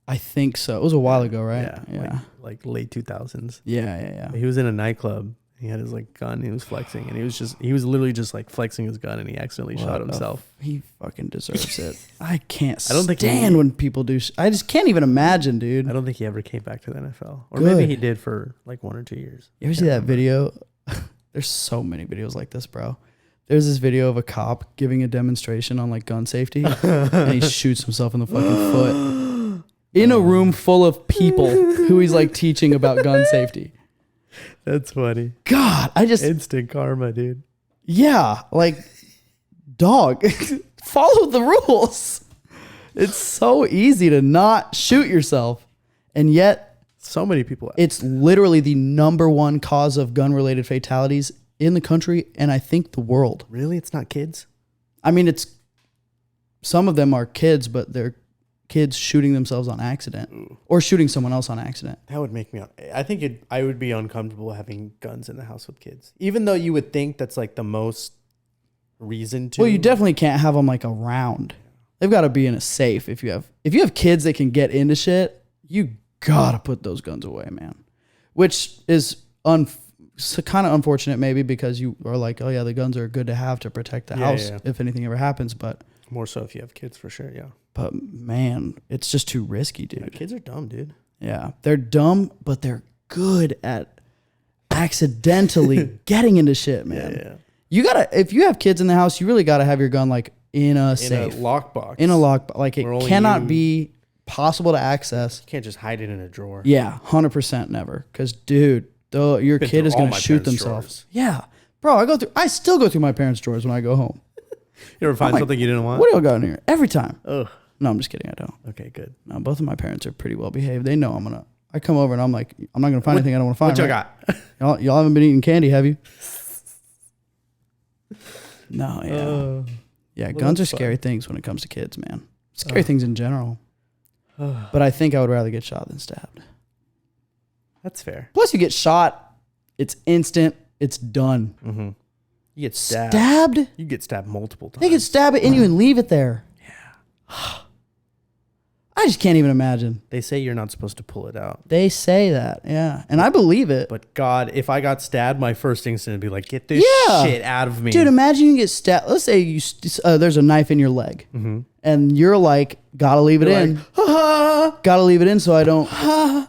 I think so. It was a while ago, right? Yeah. Like late 2000s. Yeah. He was in a nightclub. He had his like gun. He was flexing, and he was literally just like flexing his gun, and he accidentally shot himself. He fucking deserves it. I can't I don't think stand when people do. I just can't even imagine, dude. I don't think he ever came back to the NFL, or Good. maybe he did for like 1 or 2 years. You ever see that video? There's so many videos like this, bro. There's this video of a cop giving a demonstration on like gun safety, and he shoots himself in the fucking foot in a room full of people who he's like teaching about gun safety. That's funny. God, Instant karma, dude. yeah, like, dog, follow the rules. It's so easy to not shoot yourself, and yet So many people. it's literally the #1 cause of gun-related fatalities in the country, and I think the world. Really? It's not kids? I mean, some of them are kids, but they're kids shooting themselves on accident or shooting someone else on accident. That would make me. I think I would be uncomfortable having guns in the house with kids, even though you would think that's like the most reason to. Well, you definitely can't have them like around. They've got to be in a safe. If you have kids that can get into shit, you gotta put those guns away, man. Which is kind of unfortunate, maybe because you are like, oh yeah, the guns are good to have to protect the house if anything ever happens. But more so if you have kids, for sure. Yeah. But man, it's just too risky, dude. Yeah, kids are dumb, dude. Yeah, they're dumb, but they're good at accidentally getting into shit, man. Yeah. You gotta, if you have kids in the house, you really gotta have your gun like in a In safe. a lockbox. In a lock. Like it Where only cannot you- be possible to access. You can't just hide it in a drawer. Yeah, 100% never. Because, dude, your Been kid through is all going to my shoot parents' themselves. drawers. Yeah. Bro, I still go through my parents' drawers when I go home. You ever find like, something you didn't want? What do I got in here? Every time. Ugh. No, I'm just kidding. I don't. Okay, good. No, both of my parents are pretty well behaved. They know I come over and I'm like, I'm not going to find anything I don't want to find. What you right? got? Y'all haven't been eating candy, have you? No, yeah. Yeah, well, guns are that's fun. scary things when it comes to kids, man. Scary things in general. But I think I would rather get shot than stabbed. That's fair. Plus, you get shot, it's instant, it's done. Mm-hmm. You get stabbed. Stabbed? You get stabbed multiple times. They could stab it in you and leave it there. Yeah. I just can't even imagine. They say you're not supposed to pull it out. They say that, yeah. And I believe it. But God, if I got stabbed, my first instinct would be like, get this Yeah. shit out of me. Dude, imagine you get stabbed. Let's say there's a knife in your leg. Mm-hmm. And you're like, gotta leave it in. Gotta leave it in so I don't.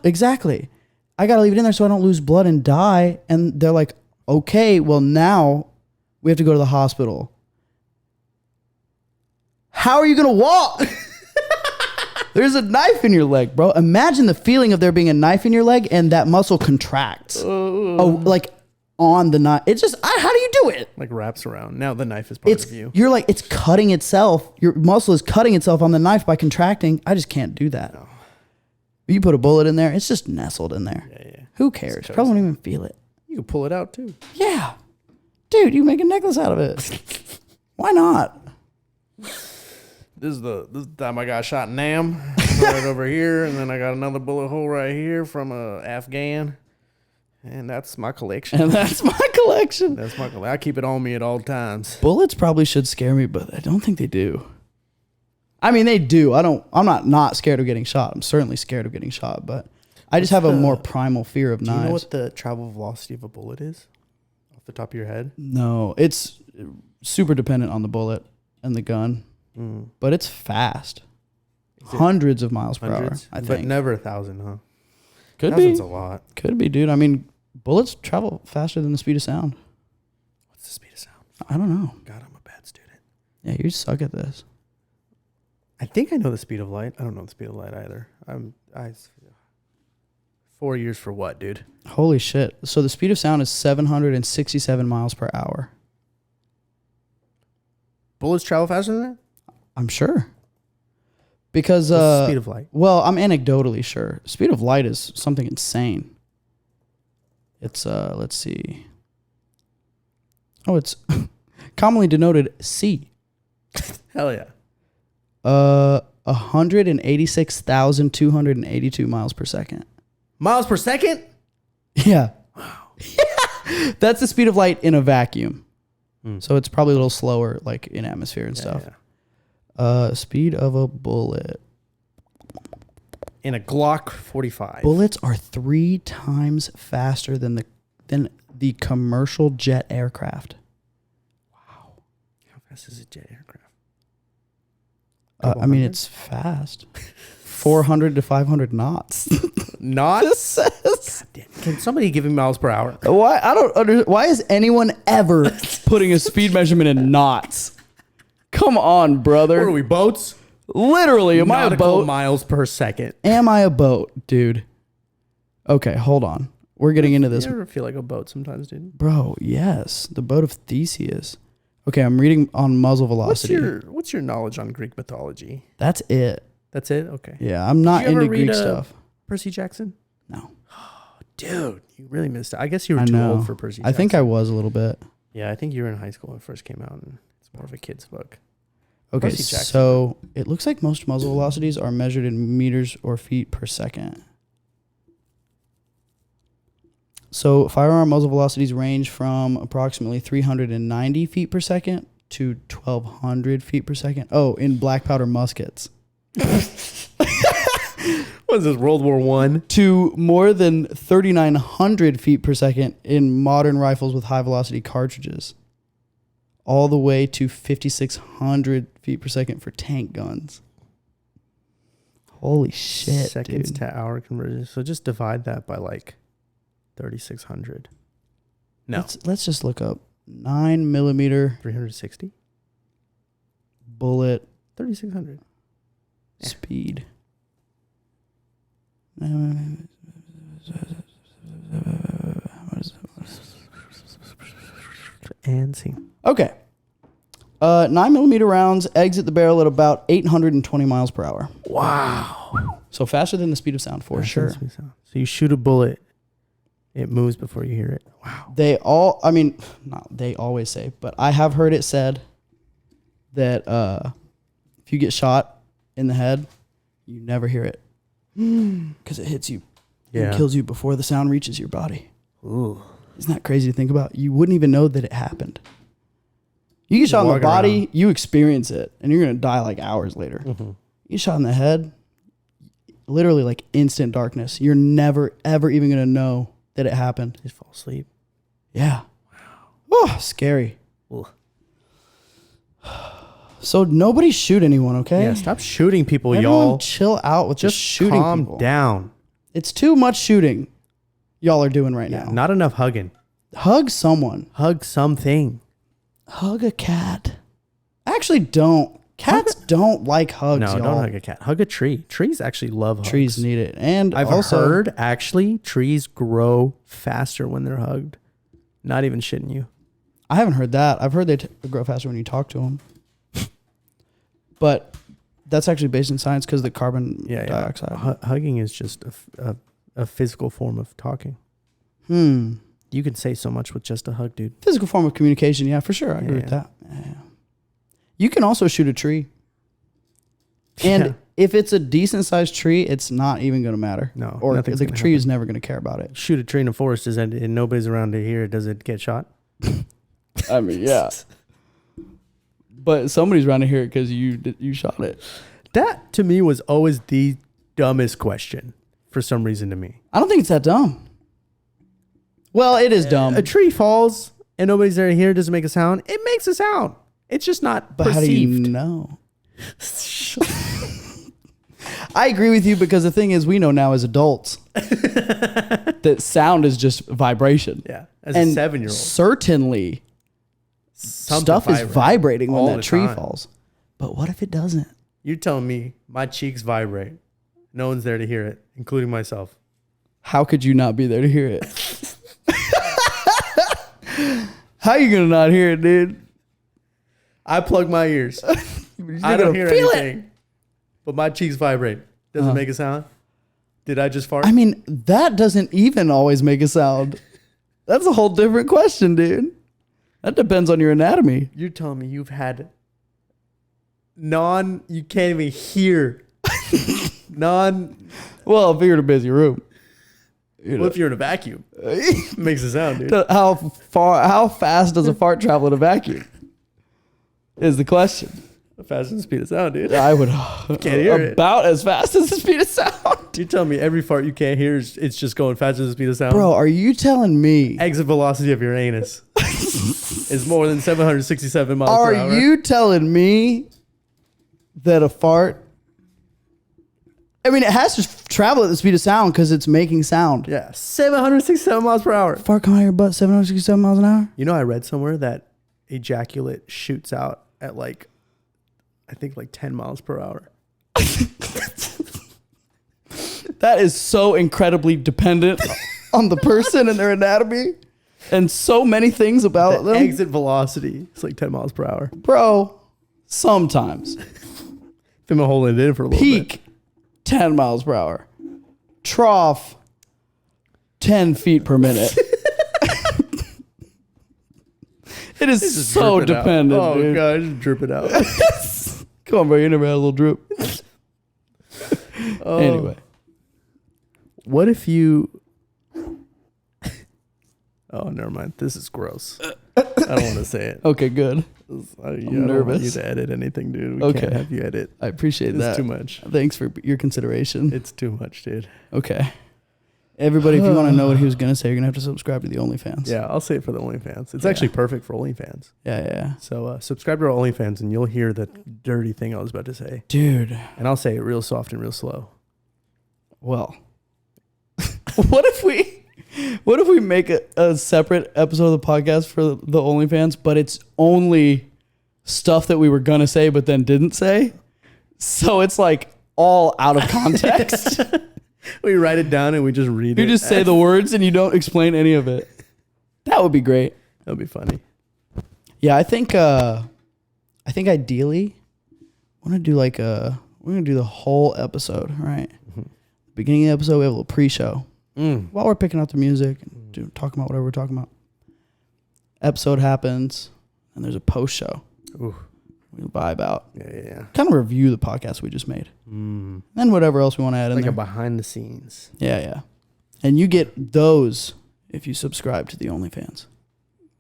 Exactly. I gotta leave it in there so I don't lose blood and die. And they're like, okay, well, now we have to go to the hospital. How are you gonna walk? There's a knife in your leg, bro. Imagine the feeling of there being a knife in your leg and that muscle contracts. Oh, like on the knife. It's just, how do you do it? Like wraps around. Now the knife is part of you. You're like, it's cutting itself. Your muscle is cutting itself on the knife by contracting. I just can't do that. No. You put a bullet in there, it's just nestled in there. Yeah. Who cares? Probably won't even feel it. You can pull it out too. Yeah. Dude, you make a necklace out of it. Why not? This time I got shot in Nam right over here, and then I got another bullet hole right here from a Afghan, and that's my collection. And that's my collection. That's my collection. I keep it on me at all times. Bullets probably should scare me, but I don't think they do. I mean, they do. I'm not scared of getting shot. I'm certainly scared of getting shot, but I just have a more primal fear of Do knives. you know what the travel velocity of a bullet is? Off the top of your head? No, it's super dependent on the bullet and the gun, but it's fast. Hundreds of miles per hour, I But think. never 1,000, huh? Could 1,000's be. a lot. Could be, dude. I mean, bullets travel faster than the speed of sound. What's the speed of sound? I don't know. God, I'm a bad student. Yeah, you suck at this. I think I know the speed of light. I don't know the speed of light either. 4 years for what, dude? Holy shit. So the speed of sound is 767 miles per hour. Bullets travel faster than that? I'm sure. Because, What's the speed of light? well, I'm anecdotally sure. Speed of light is something insane. It's, let's see. Oh, it's commonly denoted C. Hell yeah. 186,282 miles per second. Miles per second? Yeah. Wow. That's the speed of light in a vacuum. So it's probably a little slower, like in atmosphere and stuff. Yeah. Speed of a bullet. In a Glock 45. Bullets are 3 times faster than the commercial jet aircraft. Wow. How fast is a jet aircraft? I mean, it's fast. 400 to 500 knots. Knots? Damn. Can somebody give me miles per hour? Why? I don't understand. Why is anyone ever putting a speed measurement in knots? Come on, brother. What are we, boats? Literally, am I a Nautical boat? miles per second. Am I a boat, dude? Okay, hold on. We're getting into this. You ever feel like a boat sometimes, dude? Bro, yes. The boat of Theseus. Okay, I'm reading on muzzle velocity. What's your knowledge on Greek mythology? That's it. That's it? Okay. Yeah, I'm not Did you ever into Greek read, stuff. Percy Jackson? No. Dude, you really missed it. I guess you were I too know. old for Percy Jackson. I think I was a little bit. Yeah, I think you were in high school when it first came out, and it's more of a kid's book. Okay, Percy Jackson. so it looks like most muzzle velocities are measured in meters or feet per second. So firearm muzzle velocities range from approximately 390 feet per second to 1,200 feet per second. Oh, in black powder muskets. What is this, World War One? To more than 3,900 feet per second in modern rifles with high velocity cartridges. All the way to 5,600 feet per second for tank guns. Holy shit, Seconds dude. to hour conversion. So just divide that by like 3,600. No, Let's just look up 9 millimeter. 360. bullet 3,600. Yeah. speed. And see. Okay. 9mm rounds exit the barrel at about 820 miles per hour. Wow. So faster than the speed of sound, for sure. So you shoot a bullet, it moves before you hear it. Wow. They always say, but I have heard it said that if you get shot in the head, you never hear it because it hits you and kills you before the sound reaches your body. Ooh. Isn't that crazy to think about? You wouldn't even know that it happened. You get shot in the body, around. You experience it, and you're going to die like hours later. Mm-hmm. You get shot in the head, literally like instant darkness. You're never, ever even going to know that it happened. Just fall asleep. Yeah. Wow. Oh, scary. Ugh. So nobody shoot anyone, okay? Yeah, stop shooting people, Everyone y'all. Chill out with just shooting calm people. Down. It's too much shooting y'all are doing right now. Not enough hugging. Hug someone. Hug something. Hug a cat. Actually, don't. Cats don't like hugs, No, y'all. don't hug a cat. Hug a tree. Trees actually love hugs. Trees need it. And I've also, heard, actually, trees grow faster when they're hugged. Not even shitting you. I haven't heard that. I've heard they grow faster when you talk to them. But that's actually based in science because of the carbon dioxide. Hugging is just a physical form of talking. You can say so much with just a hug, dude. Physical form of communication, yeah, for sure. I agree with that. Yeah. You can also shoot a tree. And if it's a decent sized tree, it's not even going to matter. No. Or the tree is never going to care about it. Shoot a tree in a forest and nobody's around to hear it. Does it get shot? I mean, yeah. But somebody's around to hear it because you shot it. That, to me, was always the dumbest question for some reason to me. I don't think it's that dumb. Well, it is dumb. A tree falls and nobody's there to hear it. Doesn't make a sound. It makes a sound. It's just not perceived. How do you know? I agree with you because the thing is, we know now as adults that sound is just vibration. Yeah, as a 7-year-old. Certainly, stuff is vibrating when that tree falls. But what if it doesn't? You're telling me my cheeks vibrate. No one's there to hear it, including myself. How could you not be there to hear it? How are you going to not hear it, dude? I plug my ears. I don't hear anything. But my cheeks vibrate. Does it make a sound? Did I just fart? I mean, that doesn't even always make a sound. That's a whole different question, dude. That depends on your anatomy. You're telling me you've had you can't even hear Well, if you're in a busy room. What if you're in a vacuum? It makes a sound, dude. How fast does a fart travel in a vacuum? Is the question. The fastest speed of sound, dude. I would can't hear it. About as fast as the speed of sound. You tell me every fart you can't hear it's just going faster than the speed of sound. Bro, are you telling me exit velocity of your anus is more than 767 miles per hour? Are you telling me that a fart? I mean, it has to travel at the speed of sound because it's making sound. Yeah, 767 miles per hour. Fart come out of your butt 767 miles an hour? You know, I read somewhere that ejaculate shoots out at I think 10 miles per hour. That is so incredibly dependent on the person and their anatomy and so many things about them. Exit velocity is 10 miles per hour. Bro, sometimes. I've been holding it in for a little bit. Peak, 10 miles per hour. Trough, 10 feet per minute. It is so dependent, out. Oh, dude. God, just drip it out. Come on, bro. You never had a little drip. Anyway. What if you... Oh, never mind. This is gross. I don't want to say it. Okay, good. I'm nervous. I don't want you to edit anything, dude. We can't have you edit. I appreciate that. It's too much. Thanks for your consideration. It's too much, dude. Okay. Everybody, if you want to know what he was going to say, you're going to have to subscribe to the OnlyFans. Yeah, I'll say it for the OnlyFans. It's actually perfect for OnlyFans. Yeah. So subscribe to our OnlyFans and you'll hear the dirty thing I was about to say. Dude. And I'll say it real soft and real slow. Well, what if we make a separate episode of the podcast for the OnlyFans, but it's only stuff that we were gonna say but then didn't say. So it's like all out of context. We write it down and we just read it. You just say the words and you don't explain any of it. That would be great. That'd be funny. Yeah, I think ideally I want to do like we're gonna do the whole episode, right? Beginning of the episode, we have a little pre-show. While we're picking out the music and talking about whatever we're talking about. Episode happens and there's a post-show. Ooh. We vibe out. Yeah. Kind of review the podcast we just made. And whatever else we want to add in Like there. a behind the scenes. Yeah. And you get those if you subscribe to the OnlyFans.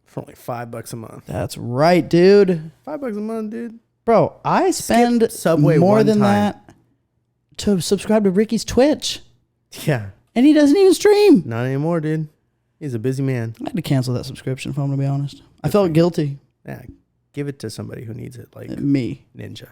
For only $5 a month. That's right, dude. $5 a month, dude. Bro, I spend Subway more one than time. that to subscribe to Ricky's Twitch. Yeah. And he doesn't even stream. Not anymore, dude. He's a busy man. I had to cancel that subscription if I'm going to be honest. I felt guilty. Yeah. Give it to somebody who needs it, like Me. Ninja.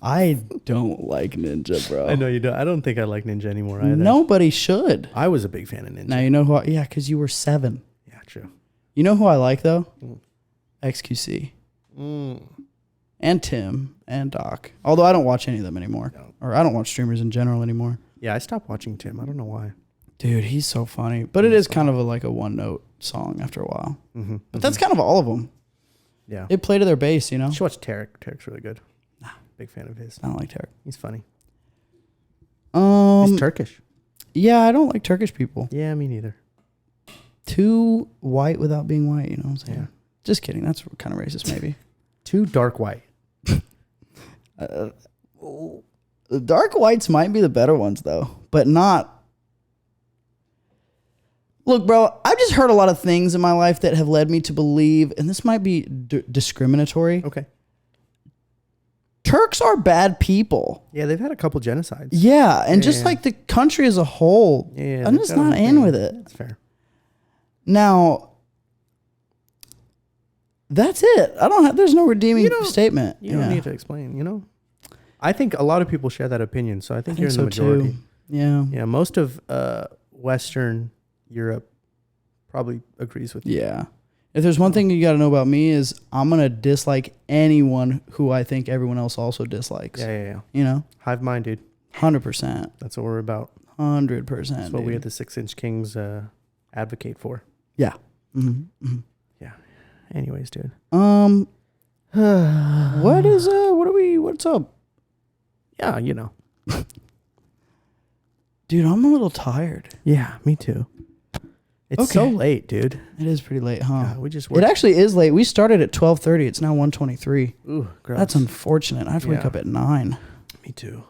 I don't like Ninja, bro. I know you don't. I don't think I like Ninja anymore either. Nobody should. I was a big fan of Ninja. Now, you know who yeah, because you were 7. Yeah, true. You know who I like, though? Mm. XQC. And Tim and Doc. Although I don't watch any of them anymore. No. Or I don't watch streamers in general anymore. Yeah, I stopped watching Tim. I don't know why. Dude, he's so funny. But it is kind of like a one-note song after a while. Mm-hmm. But that's kind of all of them. Yeah. They play to their base, you know? You should watch Tarek. Tarek's really good. Nah. Big fan of his. I don't like Tarek. He's funny. He's He's Turkish. Yeah, I don't like Turkish people. Yeah, me neither. Too white without being white, you know what I'm saying? Yeah. Just kidding. That's kind of racist, maybe. Too dark white. The dark whites might be the better ones, though, but not. Look, bro, I've just heard a lot of things in my life that have led me to believe, and this might be discriminatory. Okay. Turks are bad people. Yeah, they've had a couple genocides. Yeah, and Yeah. just like the country as a whole, Yeah, I'm they've just got not a in thing. with it. That's fair. Now, that's it. I don't have. There's no redeeming You don't- statement. You don't need to explain, you know? I think a lot of people share that opinion, so I think you're in the majority. too. Yeah. Yeah, most of Western Europe probably agrees with you. Yeah. If there's one thing you got to know about me is I'm going to dislike anyone who I think everyone else also dislikes. Yeah. You know? Hive mind, dude. 100%. That's what we're about. 100%. That's what we dude. at the 6-Inch Kings advocate for. Yeah. Mm-hmm. Yeah. Anyways, dude. What's up? Yeah, you know. Dude, I'm a little tired. Yeah, me too. It's so Okay. late, dude. It is pretty late, huh? God, we just It worked. actually is late. We started at 12:30. It's now 1:23. Ooh, gross. That's unfortunate. I have to wake Yeah. up at 9. Me too.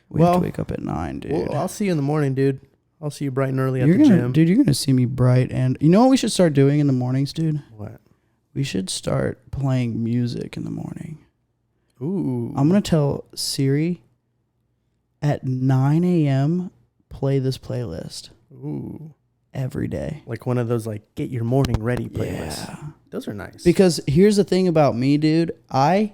We have Well, to wake up at 9, dude. Well, I'll see you in the morning, dude. I'll see you bright and early at You're the gonna, gym. dude. You're gonna see me bright, and you know what we should start doing in the mornings, dude? What? We should start playing music in the morning. Ooh. I'm gonna tell Siri at 9 a.m. play this playlist Ooh. every day. Like one of those like get your morning ready playlists. Yeah. Those are nice. Because here's the thing about me, dude. I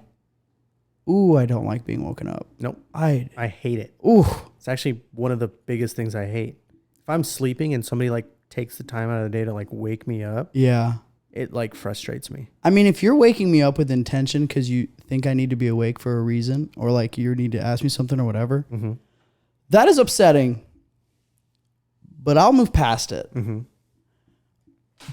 don't like being woken up. Nope. I hate it. ooh. It's actually one of the biggest things I hate. If I'm sleeping and somebody like takes the time out of the day to like wake me up, Yeah. it like frustrates me. I mean, if you're waking me up with intention because you think I need to be awake for a reason, or like you need to ask me something or whatever, Mm-hmm. that is upsetting. But I'll move past it. Mm-hmm.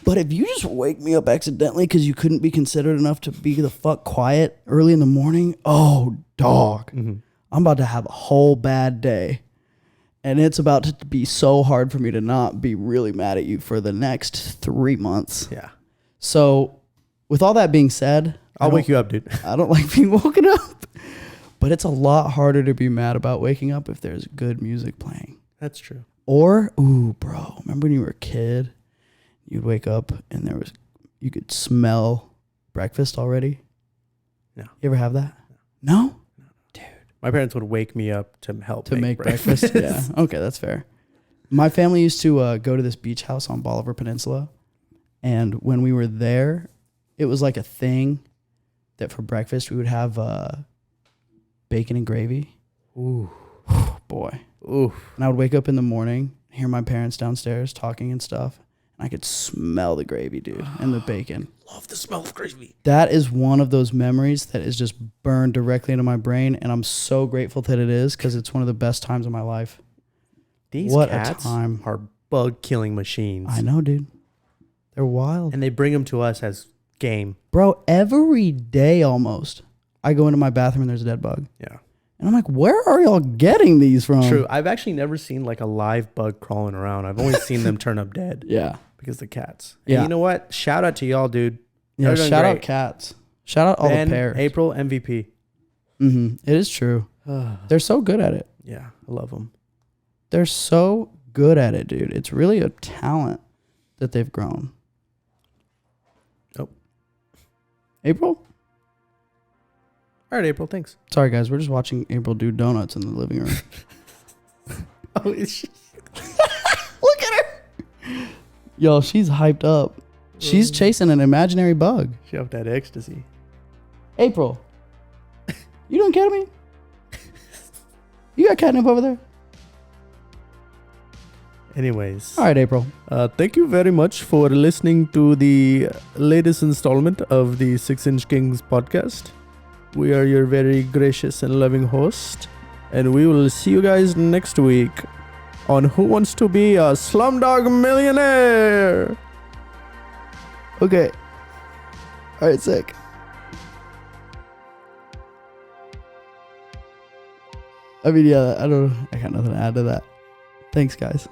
But if you just wake me up accidentally because you couldn't be considerate enough to be the fuck quiet early in the morning, oh, dog. Mm-hmm. I'm about to have a whole bad day. And it's about to be so hard for me to not be really mad at you for the next 3 months. Yeah. So, with all that being said, I'll wake you up, dude. I don't like being woken up. But it's a lot harder to be mad about waking up if there's good music playing. That's true. Or, ooh, bro, remember when you were a kid? You'd wake up and you could smell breakfast already? No. You ever have that? No? Dude. My parents would wake me up to help To make breakfast? Yeah. Okay, that's fair. My family used to go to this beach house on Bolivar Peninsula. And when we were there, it was like a thing that for breakfast we would have bacon and gravy. Ooh. Boy. Ooh. And I would wake up in the morning, hear my parents downstairs talking and stuff. I could smell the gravy, dude, and the bacon. Love the smell of gravy. That is one of those memories that is just burned directly into my brain, and I'm so grateful that it is because it's one of the best times of my life. These What a cats time. are bug killing machines. I know, dude. They're wild. And they bring them to us as game. Bro, every day almost, I go into my bathroom and there's a dead bug. Yeah. And I'm like, where are y'all getting these from? True. I've actually never seen like a live bug crawling around. I've only seen them turn up dead Yeah. because the cats. And Yeah. you know what? Shout out to y'all, dude. Yeah, Y'all doing shout out great. cats. Shout out all Ben, the pairs. April, MVP. It is true. They're so good at it. Yeah, I love them. They're so good at it, dude. It's really a talent that they've grown. Oh. April? All right, April, thanks. Sorry, guys. We're just watching April do donuts in the living room. Oh, is she? Look at her. Yo, she's hyped up. She's chasing an imaginary bug. She off that ecstasy. April, you doing ketamine? You got catnip over there? Anyways. All right, April. Thank you very much for listening to the latest installment of the 6-Inch Kings podcast. We are your very gracious and loving host, and we will see you guys next week on Who Wants to Be a Slumdog Millionaire? Okay. All right, sick. I mean, yeah, I got nothing to add to that. Thanks, guys.